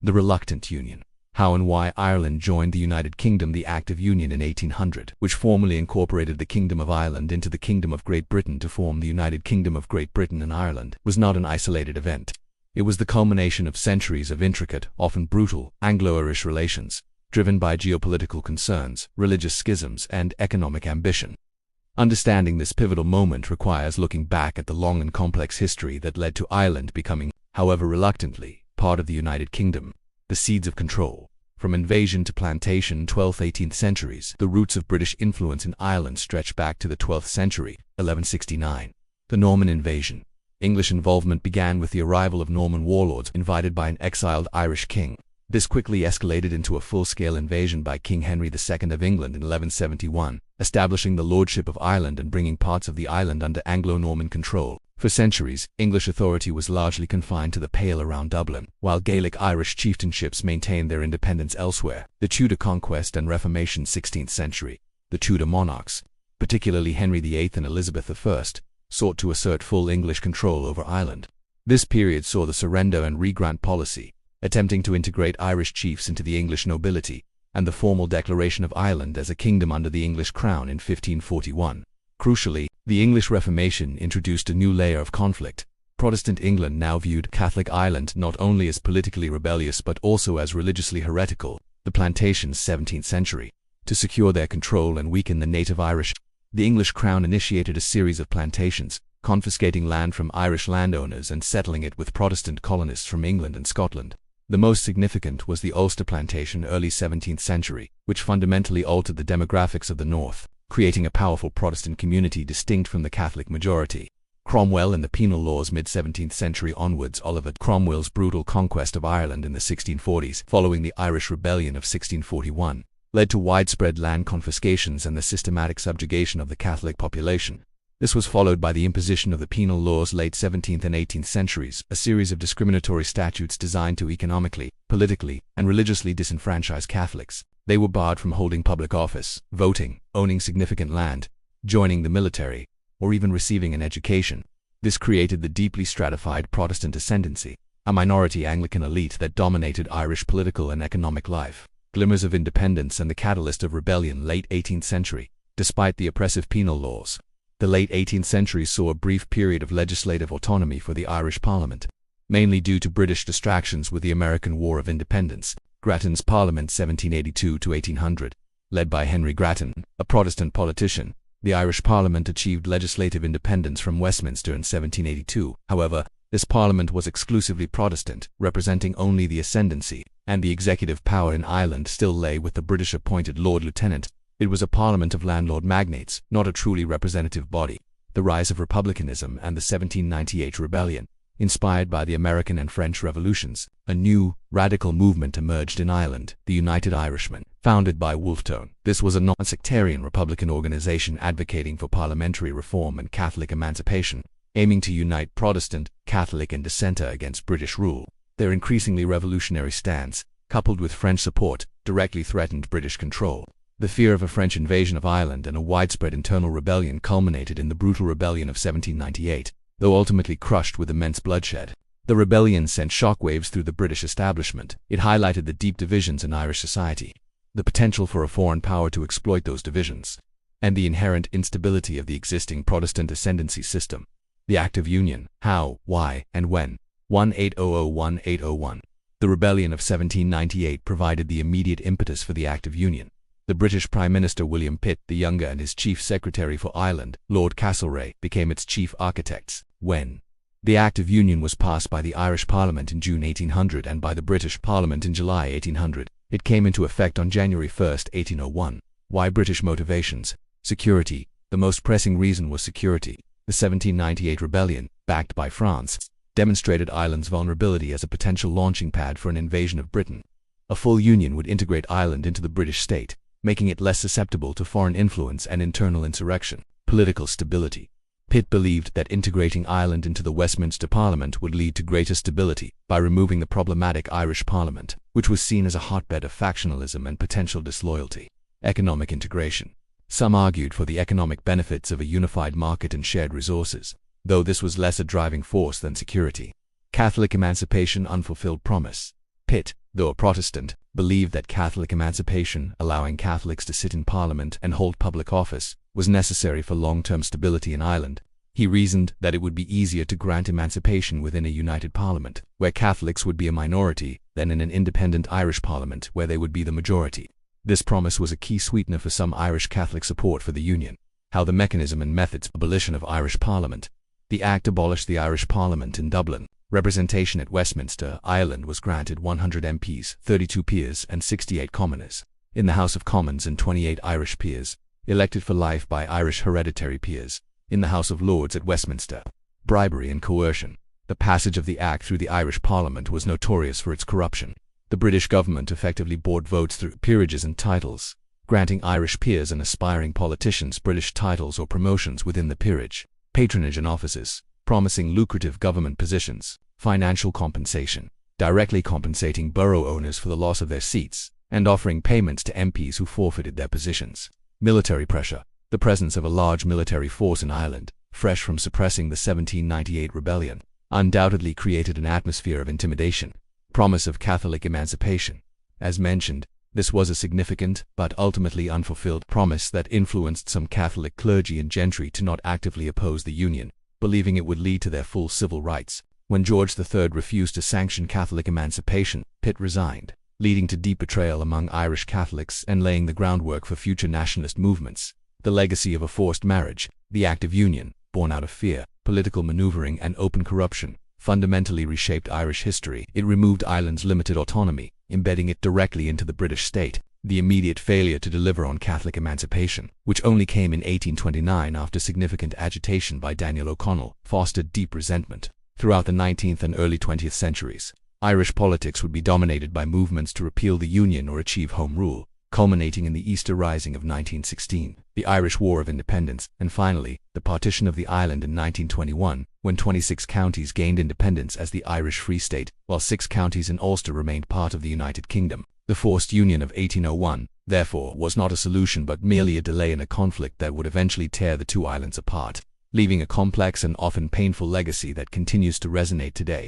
The Reluctant Union. How and why Ireland joined the United Kingdom. The Act of Union in 1800, which formally incorporated the Kingdom of Ireland into the Kingdom of Great Britain to form the United Kingdom of Great Britain and Ireland, was not an isolated event. It was the culmination of centuries of intricate, often brutal, Anglo-Irish relations, driven by geopolitical concerns, religious schisms, and economic ambition. Understanding this pivotal moment requires looking back at the long and complex history that led to Ireland becoming, however reluctantly, part of the United Kingdom. The seeds of control. From invasion to plantation, 12th–18th centuries, the roots of British influence in Ireland stretch back to the 12th century, 1169. The Norman invasion. English involvement began with the arrival of Norman warlords invited by an exiled Irish king. This quickly escalated into a full-scale invasion by King Henry II of England in 1171, establishing the lordship of Ireland and bringing parts of the island under Anglo-Norman control. For centuries, English authority was largely confined to the Pale around Dublin, while Gaelic Irish chieftainships maintained their independence elsewhere. The Tudor conquest and Reformation, 16th century. The Tudor monarchs, particularly Henry VIII and Elizabeth I, sought to assert full English control over Ireland. This period saw the surrender and regrant policy, attempting to integrate Irish chiefs into the English nobility, and the formal declaration of Ireland as a kingdom under the English crown in 1541. Crucially, the English Reformation introduced a new layer of conflict. Protestant England now viewed Catholic Ireland not only as politically rebellious but also as religiously heretical. The plantations, 17th century. To secure their control and weaken the native Irish, the English crown initiated a series of plantations, confiscating land from Irish landowners and settling it with Protestant colonists from England and Scotland. The most significant was the Ulster plantation, early 17th century, which fundamentally altered the demographics of the North, creating a powerful Protestant community distinct from the Catholic majority. Cromwell and the penal laws, mid-17th century onwards. Oliver Cromwell's brutal conquest of Ireland in the 1640s, following the Irish Rebellion of 1641, led to widespread land confiscations and the systematic subjugation of the Catholic population. This was followed by the imposition of the penal laws, late 17th and 18th centuries, a series of discriminatory statutes designed to economically, politically, and religiously disenfranchise Catholics. They were barred from holding public office, voting, owning significant land, joining the military, or even receiving an education. This created the deeply stratified Protestant ascendancy, a minority Anglican elite that dominated Irish political and economic life. Glimmers of independence and the catalyst of rebellion, late 18th century. Despite the oppressive penal laws, the late 18th century saw a brief period of legislative autonomy for the Irish Parliament, mainly due to British distractions with the American War of Independence. Grattan's Parliament, 1782–1800. Led by Henry Grattan, a Protestant politician, the Irish Parliament achieved legislative independence from Westminster in 1782. However, this Parliament was exclusively Protestant, representing only the ascendancy, and the executive power in Ireland still lay with the British-appointed Lord Lieutenant. It was a parliament of landlord magnates, not a truly representative body. The rise of republicanism and the 1798 rebellion. Inspired by the American and French revolutions, a new, radical movement emerged in Ireland, the United Irishmen, founded by Wolfe Tone. This was a non-sectarian republican organization advocating for parliamentary reform and Catholic emancipation, aiming to unite Protestant, Catholic, and dissenter against British rule. Their increasingly revolutionary stance, coupled with French support, directly threatened British control. The fear of a French invasion of Ireland and a widespread internal rebellion culminated in the brutal rebellion of 1798. Though ultimately crushed with immense bloodshed, the rebellion sent shockwaves through the British establishment. It highlighted the deep divisions in Irish society, the potential for a foreign power to exploit those divisions, and the inherent instability of the existing Protestant ascendancy system. The Act of Union. How, why, and when. 1800–1801. The rebellion of 1798 provided the immediate impetus for the Act of Union. The British Prime Minister William Pitt the Younger and his Chief Secretary for Ireland, Lord Castlereagh, became its chief architects. When? The Act of Union was passed by the Irish Parliament in June 1800 and by the British Parliament in July 1800. It came into effect on January 1, 1801. Why British motivations? Security. The most pressing reason was security. The 1798 rebellion, backed by France, demonstrated Ireland's vulnerability as a potential launching pad for an invasion of Britain. A full union would integrate Ireland into the British state, making it less susceptible to foreign influence and internal insurrection. Political stability. Pitt believed that integrating Ireland into the Westminster Parliament would lead to greater stability by removing the problematic Irish Parliament, which was seen as a hotbed of factionalism and potential disloyalty. Economic integration. Some argued for the economic benefits of a unified market and shared resources, though this was less a driving force than security. Catholic emancipation, unfulfilled promise. Pitt, though a Protestant, believed that Catholic emancipation, allowing Catholics to sit in Parliament and hold public office, was necessary for long-term stability in Ireland. He reasoned that it would be easier to grant emancipation within a united Parliament, where Catholics would be a minority, than in an independent Irish Parliament, where they would be the majority. This promise was a key sweetener for some Irish Catholic support for the Union. How the mechanism and methods of abolition of Irish Parliament. The Act abolished the Irish Parliament in Dublin. Representation at Westminster, Ireland was granted 100 MPs, 32 peers and 68 commoners. In the House of Commons and 28 Irish peers, elected for life by Irish hereditary peers. In the House of Lords at Westminster. Bribery and coercion. The passage of the Act through the Irish Parliament was notorious for its corruption. The British government effectively bought votes through peerages and titles, granting Irish peers and aspiring politicians British titles or promotions within the peerage, patronage and offices, promising lucrative government positions, financial compensation, directly compensating borough owners for the loss of their seats, and offering payments to MPs who forfeited their positions. Military pressure. The presence of a large military force in Ireland, fresh from suppressing the 1798 rebellion, undoubtedly created an atmosphere of intimidation. Promise of Catholic emancipation. As mentioned, this was a significant, but ultimately unfulfilled promise that influenced some Catholic clergy and gentry to not actively oppose the Union, believing it would lead to their full civil rights. When George III refused to sanction Catholic emancipation, Pitt resigned, leading to deep betrayal among Irish Catholics and laying the groundwork for future nationalist movements. The legacy of a forced marriage, the Act of Union, born out of fear, political maneuvering and open corruption, fundamentally reshaped Irish history. It removed Ireland's limited autonomy, embedding it directly into the British state. The immediate failure to deliver on Catholic emancipation, which only came in 1829 after significant agitation by Daniel O'Connell, fostered deep resentment. Throughout the 19th and early 20th centuries, Irish politics would be dominated by movements to repeal the Union or achieve Home Rule, culminating in the Easter Rising of 1916, the Irish War of Independence, and finally, the partition of the island in 1921, when 26 counties gained independence as the Irish Free State, while 6 counties in Ulster remained part of the United Kingdom. The forced union of 1801, therefore, was not a solution but merely a delay in a conflict that would eventually tear the two islands apart, leaving a complex and often painful legacy that continues to resonate today.